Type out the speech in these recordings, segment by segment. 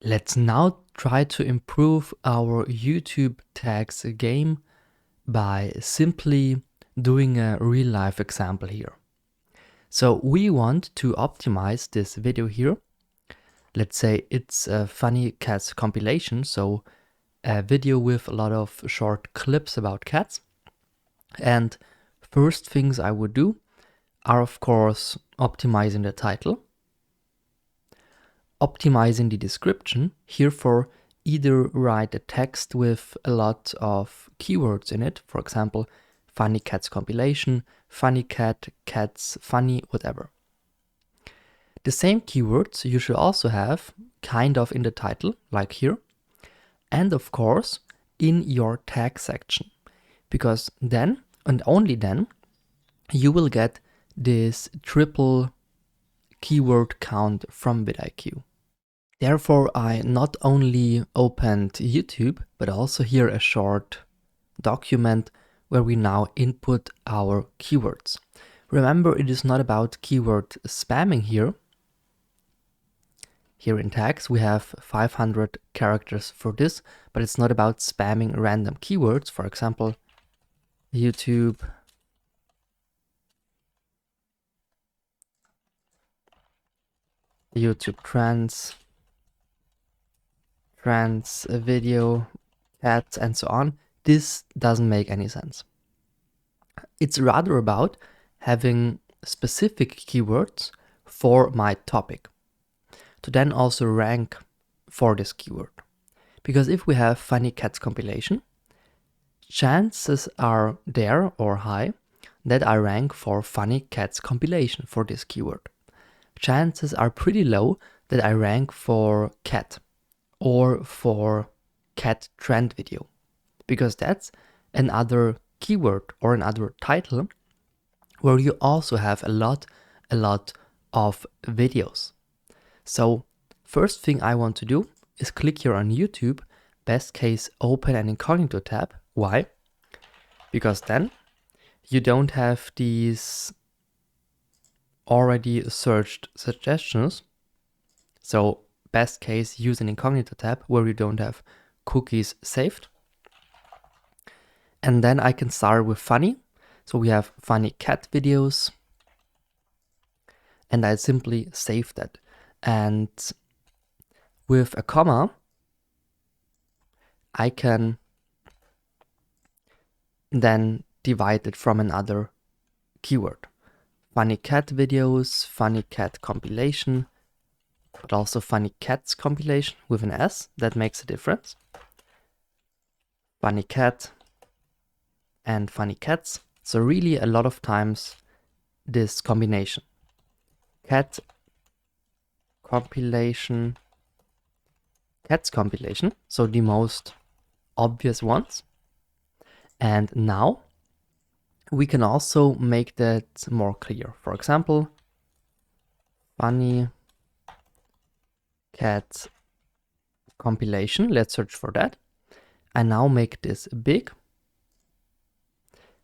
Let's now try to improve our YouTube tags game by simply doing a real life example here. So we want to optimize this video here. Let's say it's a funny cats compilation, so a video with a lot of short clips about cats. And first things I would do are, of course, optimizing the title, optimizing the description. Here for either write a text with a lot of keywords in it, for example, funny cats compilation, funny cat, cats, funny, whatever. The same keywords you should also have kind of in the title, like here, and of course in your tag section, because then and only then you will get this triple keyword count from vidIQ. Therefore, I not only opened YouTube, but also here a short document where we now input our keywords. Remember, it is not about keyword spamming here. Here in tags, we have 500 characters for this, but it's not about spamming random keywords. For example, YouTube trends, video, cats, and so on. This doesn't make any sense. It's rather about having specific keywords for my topic to then also rank for this keyword. Because if we have funny cats compilation, chances are there or high that I rank for funny cats compilation for this keyword. Chances are pretty low that I rank for cat or for cat trend video, because that's another keyword or another title where you also have a lot of videos. So first thing I want to do is click here on YouTube, best case open an incognito tab. Why? Because then you don't have these already searched suggestions. So best case use an incognito tab where you don't have cookies saved. And then I can start with funny. So we have funny cat videos. And I simply save that. And with a comma, I can then divide it from another keyword. Funny cat videos, funny cat compilation, but also funny cats compilation with an S. That makes a difference. Funny cat and funny cats. So really a lot of times this combination. Cat compilation, cats compilation. So the most obvious ones. And now we can also make that more clear. For example, funny cat compilation. Let's search for that. I now make this big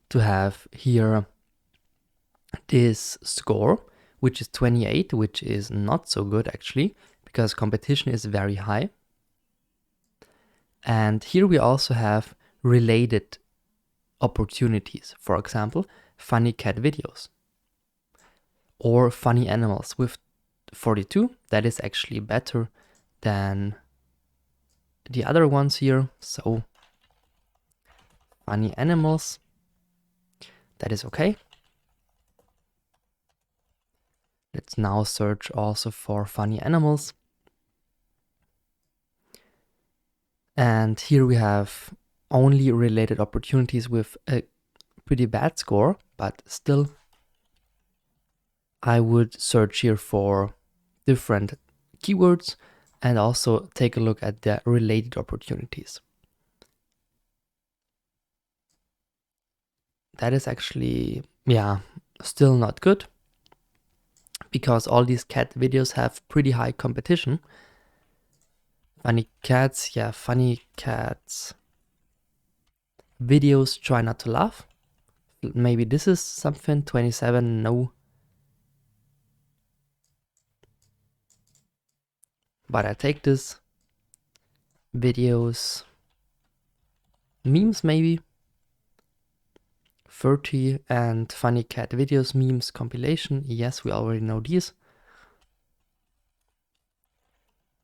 to have here this score, which is 28, which is not so good actually, because competition is very high. And here we also have related opportunities. For example, funny cat videos or funny animals with 42. That is actually better than the other ones here. So funny animals, that is okay. Let's now search also for funny animals. And here we have only related opportunities with a pretty bad score, but still I would search here for different keywords and also take a look at the related opportunities. That is actually, still not good, because all these cat videos have pretty high competition. Funny cats, funny cats videos, try not to laugh. Maybe this is something, 27, no. But I take this videos, memes maybe, 30, and funny cat videos, memes, compilation. Yes, we already know these.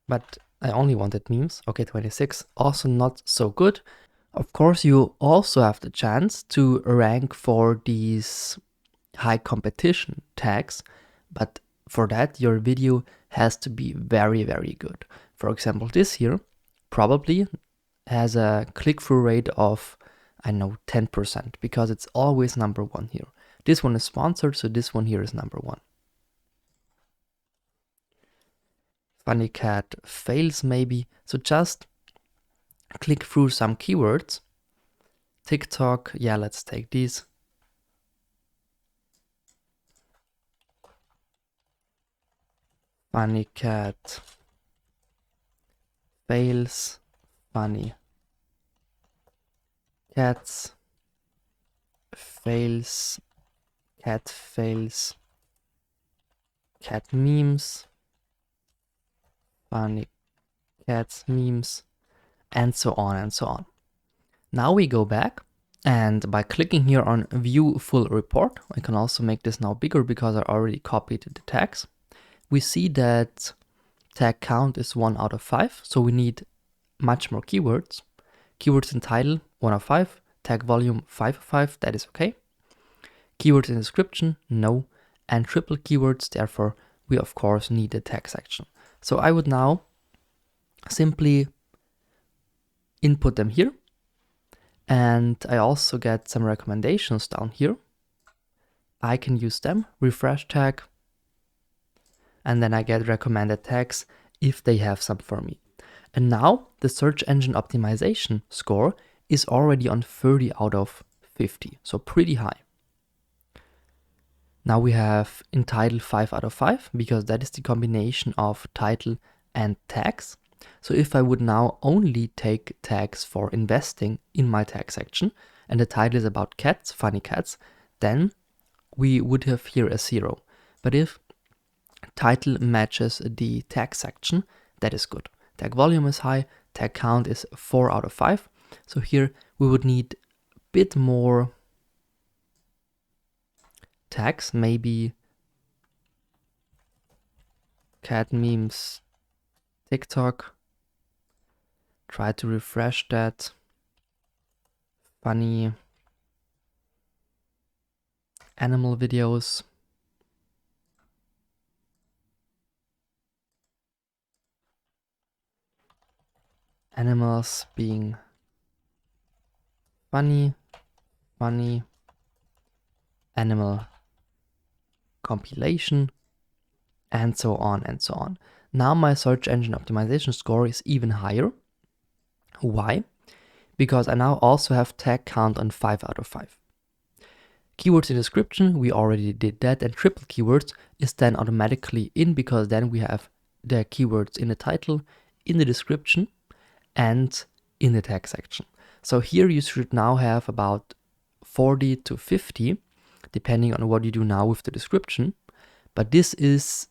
But I only wanted memes. Okay, 26, also not so good. Of course, you also have the chance to rank for these high competition tags, but for that, your video has to be very, very good. For example, this here probably has a click-through rate of, I know, 10%, because it's always number one here. This one is sponsored, so this one here is number one. Funny cat fails maybe. So just click through some keywords. TikTok, yeah, let's take these. Funny cat fails, funny cats fails, cat fails, cat memes, funny cats memes, and so on and so on. Now we go back, and by clicking here on view full report, I can also make this now bigger because I already copied the tags. We see that tag count is 1 out of 5, so we need much more keywords. Keywords in title, 1 out of 5. Tag volume, 5 out of 5, that is okay. Keywords in description, no. And triple keywords, therefore, we of course need the tag section. So I would now simply input them here. And I also get some recommendations down here. I can use them, refresh tag, and then I get recommended tags if they have some for me. And now the search engine optimization score is already on 30 out of 50, so pretty high. Now we have in title 5 out of 5, because that is the combination of title and tags. So if I would now only take tags for investing in my tag section, and the title is about cats, funny cats, then we would have here a 0. But if title matches the tag section, that is good. Tag volume is high, tag count is 4 out of 5. So here we would need a bit more tags, maybe cat memes, TikTok. Try to refresh that. Funny animal videos. Animals being funny, funny, animal compilation, and so on and so on. Now my search engine optimization score is even higher. Why? Because I now also have tag count on 5 out of 5. Keywords in description, we already did that, and triple keywords is then automatically in, because then we have the keywords in the title, in the description, and in the tag section. So here you should now have about 40 to 50, depending on what you do now with the description. But this is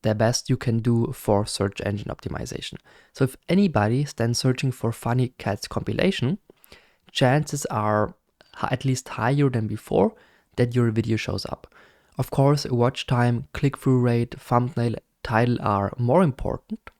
the best you can do for search engine optimization. So if anybody is then searching for funny cats compilation, chances are at least higher than before that your video shows up. Of course, watch time, click-through rate, thumbnail, title are more important,